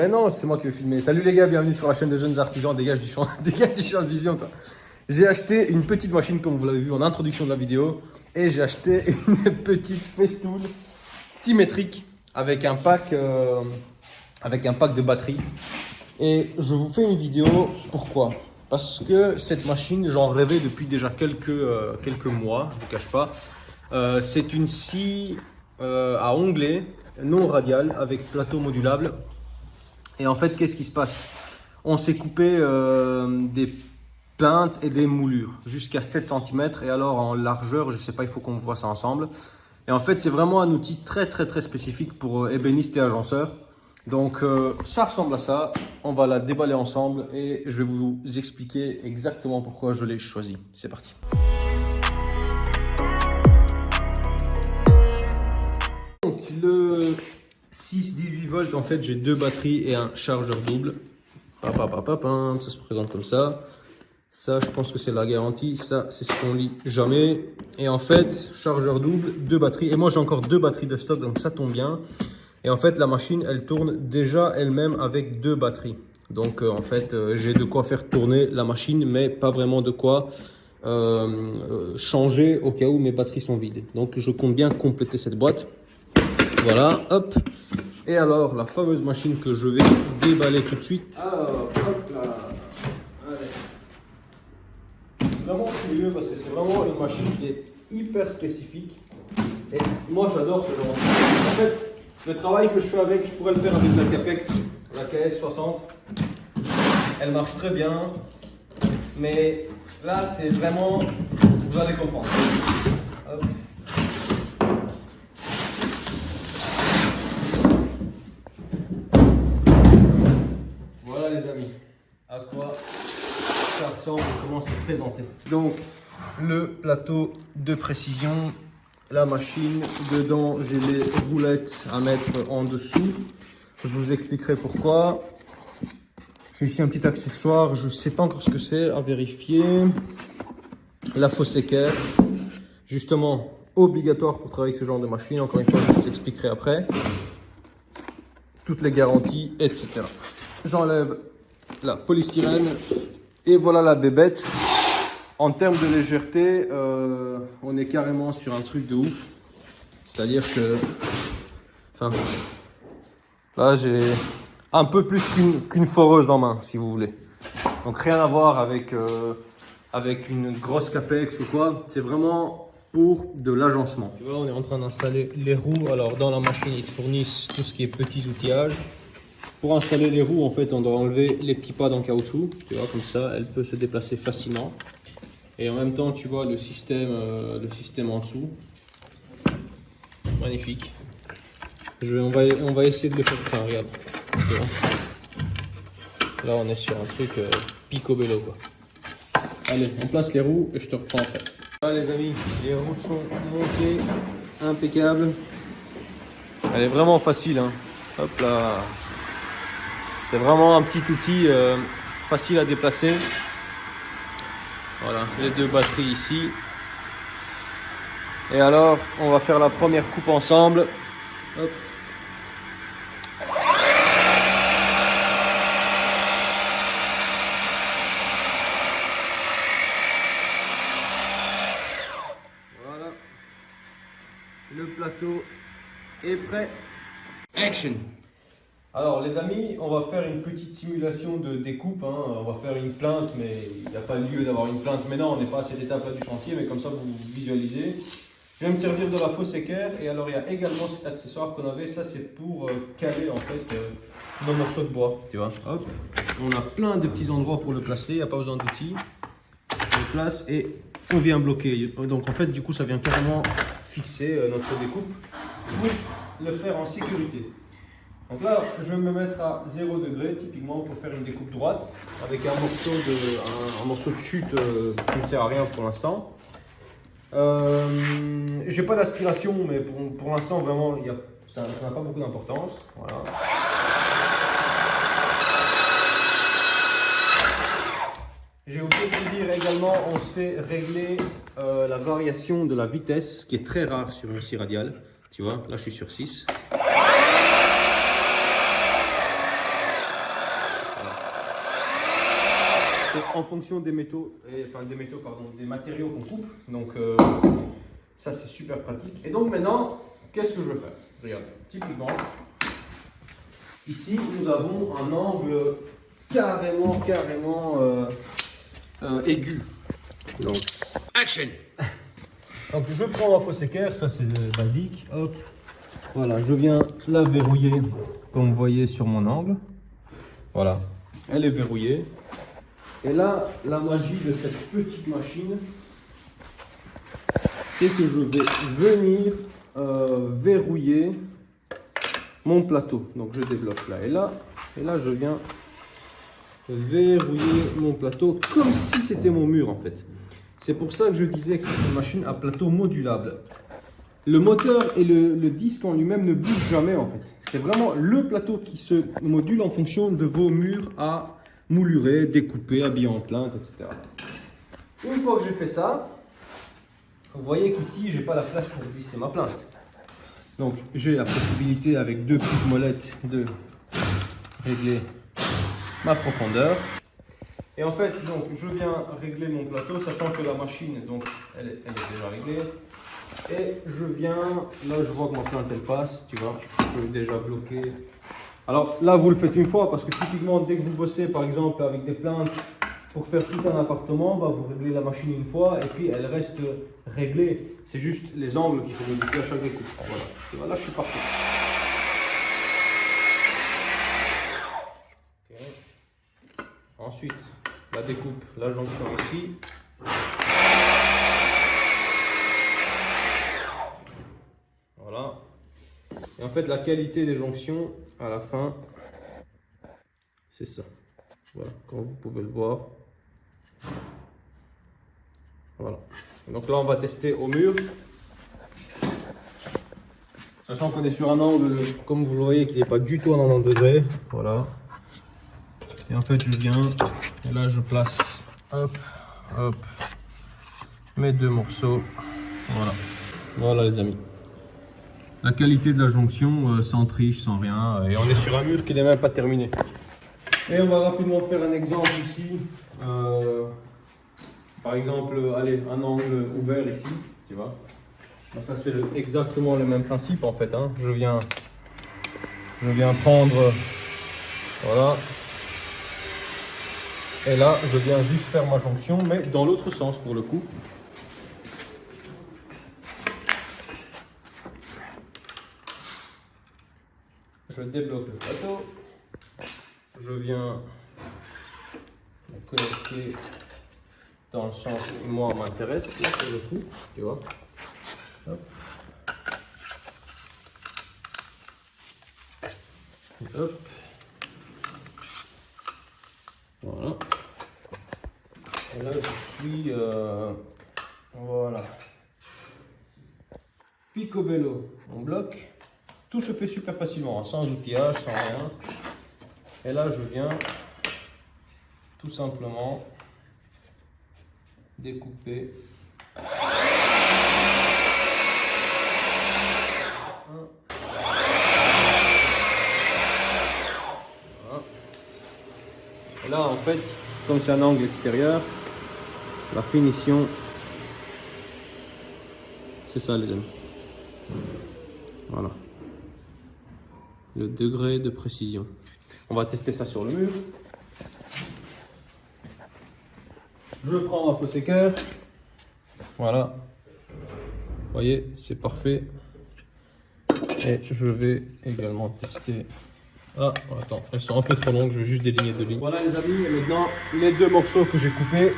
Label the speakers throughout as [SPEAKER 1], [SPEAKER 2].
[SPEAKER 1] Mais non, c'est moi qui vais filmer. Salut les gars, bienvenue sur la chaîne de jeunes artisans. Dégage du champ, dégage du champ de vision, toi. J'ai acheté une petite machine, comme vous l'avez vu en introduction de la vidéo. Et j'ai acheté une petite festool symétrique avec un pack de batterie. Et je vous fais une vidéo, pourquoi? Parce que cette machine, j'en rêvais depuis déjà quelques mois, je ne vous cache pas. C'est une scie à onglet non radiale avec plateau modulable. Et en fait, qu'est-ce qui se passe? On s'est coupé des pintes et des moulures jusqu'à 7 cm. Et alors en largeur, je ne sais pas, il faut qu'on voit ça ensemble. Et en fait, c'est vraiment un outil très spécifique pour ébénistes et agenceurs. Donc ça ressemble à ça, on va la déballer ensemble et je vais vous expliquer exactement pourquoi je l'ai choisi. C'est parti. Donc le 6-18 volts, en fait j'ai deux batteries et un chargeur double. Ça se présente comme ça. Ça je pense que c'est la garantie, ça c'est ce qu'on lit jamais. Et en fait, chargeur double, deux batteries. Et moi j'ai encore deux batteries de stock, donc ça tombe bien. Et en fait, la machine, elle tourne déjà elle-même avec deux batteries. Donc, en fait, j'ai de quoi faire tourner la machine, mais pas vraiment de quoi changer au cas où mes batteries sont vides. Donc, je compte bien compléter cette boîte. Voilà, hop. Et alors, la fameuse machine que je vais déballer tout de suite. Alors, hop là. Allez. Vraiment curieux parce que c'est vraiment une machine qui est hyper spécifique. Et moi, j'adore ce genre de machine. En fait, le travail que je fais avec, je pourrais le faire avec la Capex, la KS60. Elle marche très bien. Mais là, c'est vraiment... Vous allez comprendre. Hop. Voilà les amis. À quoi ça ressemble et comment c'est présenté. Donc, le plateau de précision. La machine, dedans j'ai les roulettes à mettre en dessous. Je vous expliquerai pourquoi. J'ai ici un petit accessoire, je ne sais pas encore ce que c'est, à vérifier. La fosse équerre, justement obligatoire pour travailler avec ce genre de machine. Encore une fois, je vous expliquerai après. Toutes les garanties, etc. J'enlève la polystyrène et voilà la bébête. En termes de légèreté, on est carrément sur un truc de ouf. C'est-à-dire que, enfin, là j'ai un peu plus qu'une foreuse en main, si vous voulez. Donc rien à voir avec une grosse Capex ou quoi. C'est vraiment pour de l'agencement. Tu vois, on est en train d'installer les roues. Alors dans la machine, ils te fournissent tout ce qui est petits outillages. Pour installer les roues, en fait, on doit enlever les petits pads en caoutchouc. Tu vois, comme ça, elle peut se déplacer facilement. Et en même temps, tu vois le système en dessous. Magnifique. On va essayer de le faire. Enfin, regarde. Là, on est sur un truc picobello, quoi. Allez, on place les roues et je te reprends après. Voilà, les amis, les roues sont montées. Impeccable. Elle est vraiment facile, hein. Hop là. C'est vraiment un petit outil facile à déplacer. Voilà, les deux batteries ici. Et alors, on va faire la première coupe ensemble. Hop. Voilà. Le plateau est prêt. Action! Alors les amis, on va faire une petite simulation de découpe, hein. On va faire une plainte, mais il n'y a pas lieu d'avoir une plainte maintenant, on n'est pas à cette étape-là du chantier, mais comme ça vous visualisez. Je vais me servir de la fosse équerre et alors il y a également cet accessoire qu'on avait, ça c'est pour caler en fait nos morceaux de bois, tu vois. Hop. On a plein de petits endroits pour le placer, il n'y a pas besoin d'outils. On le place et on vient bloquer. Donc en fait du coup ça vient carrément fixer notre découpe pour le faire en sécurité. Donc là, je vais me mettre à 0 degré, typiquement pour faire une découpe droite, avec un morceau de chute qui ne sert à rien pour l'instant. J'ai pas d'aspiration, mais pour l'instant, vraiment, ça n'a pas beaucoup d'importance. Voilà. J'ai oublié de vous dire également, on sait régler la variation de la vitesse, qui est très rare sur une scie radiale. Tu vois, là je suis sur 6. en fonction des métaux, des matériaux qu'on coupe. Donc ça c'est super pratique. Et donc maintenant, qu'est-ce que je veux faire? Regarde, typiquement, ici nous avons un angle carrément aigu. Donc, action! Donc je prends ma fausse équerre, ça c'est basique. Hop, voilà, je viens la verrouiller comme vous voyez sur mon angle. Voilà, elle est verrouillée. Et là, la magie de cette petite machine, c'est que je vais venir verrouiller mon plateau. Donc je débloque là, et là je viens verrouiller mon plateau comme si c'était mon mur en fait. C'est pour ça que je disais que c'est une machine à plateau modulable. Le moteur et le disque en lui-même ne bougent jamais en fait. C'est vraiment le plateau qui se module en fonction de vos murs à moulurer, découper, habiller en plinthe, etc. Une fois que j'ai fait ça, vous voyez qu'ici, j'ai pas la place pour glisser ma plinthe. Donc, j'ai la possibilité avec deux petites molettes de régler ma profondeur. Et en fait, donc, je viens régler mon plateau, sachant que la machine, donc, elle est déjà réglée. Et je viens, là je vois que ma plinthe elle passe, tu vois, je peux déjà bloquer. Alors là vous le faites une fois parce que typiquement dès que vous bossez par exemple avec des plaintes pour faire tout un appartement, bah, vous réglez la machine une fois et puis elle reste réglée. C'est juste les angles qu'il faut modifier à chaque découpe. Voilà, et voilà, je suis parti. Okay. Ensuite, la découpe, la jonction ici. Voilà. Et en fait, la qualité des jonctions, à la fin, c'est ça. Voilà, comme vous pouvez le voir. Voilà. Donc là, on va tester au mur. Sachant qu'on est sur un angle, comme vous le voyez, qui n'est pas du tout à 90 degrés. Voilà. Et en fait, je viens, et là, je place, hop, hop, mes deux morceaux. Voilà. Voilà, les amis. La qualité de la jonction, sans triche, sans rien. Et on est sur un mur qui n'est même pas terminé. Et on va rapidement faire un exemple ici. Par exemple, allez, un angle ouvert ici, tu vois. Donc ça c'est exactement le même principe en fait. Hein. Je viens prendre, voilà. Et là, je viens juste faire ma jonction, mais dans l'autre sens pour le coup. Je débloque le plateau. Je viens le connecter dans le sens qui moi m'intéresse, là pour le coup, tu vois. Hop. Hop. Voilà. Et là je suis voilà. Picobello, on bloque. Tout se fait super facilement, hein, sans outillage, sans rien. Et là je viens tout simplement découper. Voilà. Et là en fait, comme c'est un angle extérieur, la finition, c'est ça les amis. Voilà. Le degré de précision. On va tester ça sur le mur. Je prends ma fausse équerre. Voilà. Vous voyez, c'est parfait. Et je vais également tester. Ah, attends, elles sont un peu trop longues, je vais juste déligner deux lignes. Voilà les amis, et maintenant les deux morceaux que j'ai coupés.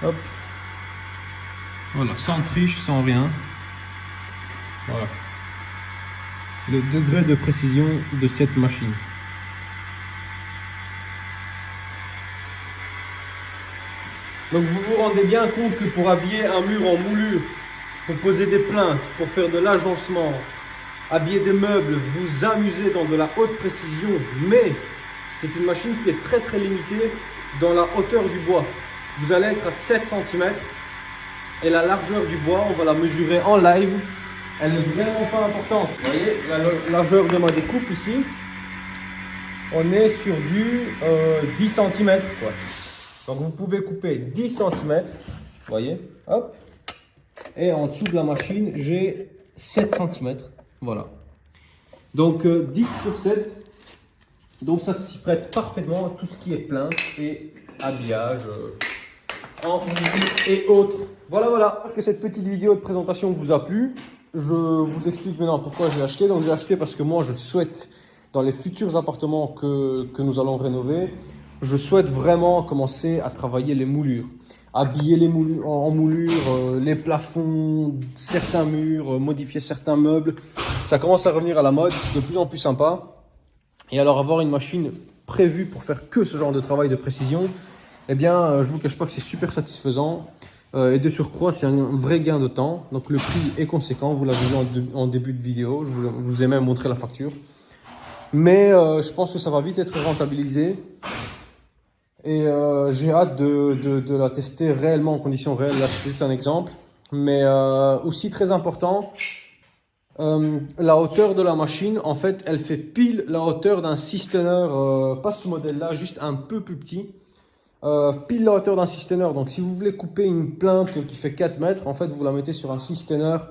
[SPEAKER 1] Hop. Voilà, sans triche, sans rien. Voilà. Le degré de précision de cette machine. Donc vous vous rendez bien compte que pour habiller un mur en moulure, pour poser des plaintes, pour faire de l'agencement, habiller des meubles, vous amusez dans de la haute précision, mais c'est une machine qui est très très limitée dans la hauteur du bois. Vous allez être à 7 cm et la largeur du bois, on va la mesurer en live. Elle n'est vraiment pas importante. Vous voyez, la largeur de ma découpe ici, on est sur du 10 cm quoi. Donc vous pouvez couper 10 cm, vous voyez, hop. Et en dessous de la machine, j'ai 7 cm, voilà. Donc 10 sur 7, donc ça s'y prête parfaitement à tout ce qui est plainte et habillage, en et autres. Voilà, voilà, j'espère que cette petite vidéo de présentation vous a plu. Je vous explique maintenant pourquoi j'ai acheté. Donc j'ai acheté parce que moi je souhaite, dans les futurs appartements que nous allons rénover, je souhaite vraiment commencer à travailler les moulures. Habiller les moulures, en moulure, les plafonds, certains murs, modifier certains meubles. Ça commence à revenir à la mode, c'est de plus en plus sympa. Et alors avoir une machine prévue pour faire que ce genre de travail de précision, eh bien je vous cache pas que c'est super satisfaisant. Et de surcroît, c'est un vrai gain de temps. Donc le prix est conséquent, vous l'avez vu en début de vidéo, je vous ai même montré la facture. Mais je pense que ça va vite être rentabilisé. Et j'ai hâte de la tester réellement en conditions réelles. Là, c'est juste un exemple. Mais aussi très important, la hauteur de la machine, en fait, elle fait pile la hauteur d'un 6 teneurs, pas ce modèle-là, juste un peu plus petit. Pile la hauteur d'un 6 teneurs. Donc, si vous voulez couper une plainte qui fait 4 mètres, en fait, vous la mettez sur un 6 teneurs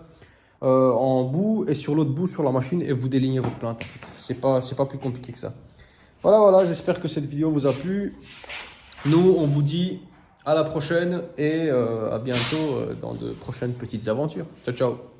[SPEAKER 1] en bout et sur l'autre bout sur la machine et vous délignez votre plainte. En fait. C'est pas plus compliqué que ça. Voilà, voilà, j'espère que cette vidéo vous a plu. Nous, on vous dit à la prochaine et à bientôt dans de prochaines petites aventures. Ciao, ciao.